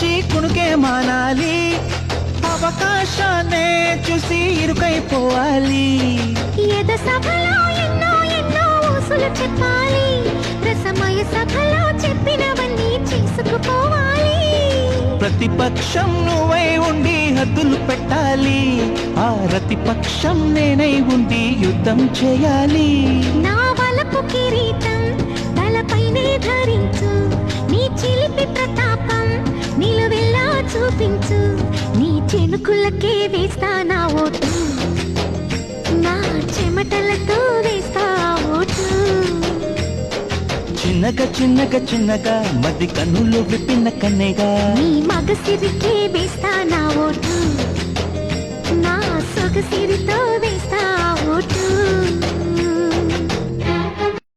వచ్చి కునుకే మానాలి, అవకాశాన్నే చూసి ఇరుకైపోవాలి. ఎద సభలో ఎన్నో ఎన్నో ఊసులు చెప్పాలి, రసమయ సభలో చెప్పినవన్నీ చేసుకుపోవాలి. ప్రతిపక్షం నువ్వై ఉండి హద్దులు పెట్టాలి, ఆ ప్రతిపక్షం నేనై ఉండి యుద్ధం చేయాలి. నా వలపు కిరీటం తలపైనే ధరించు, నీ చిలిపి ప్రతాపం నిలువెల్లా చూపించు. నీ చెనుకులకే వేస్తా నా ఓటు, నా చెమటలతో వేస్తా ఓటు. చిన్నగా చిన్నగా చిన్నగా మది కన్నులు విప్పిన కన్నెగా, నీ మగసిరికే వేస్తా నా ఓటు, నా సొగసిరి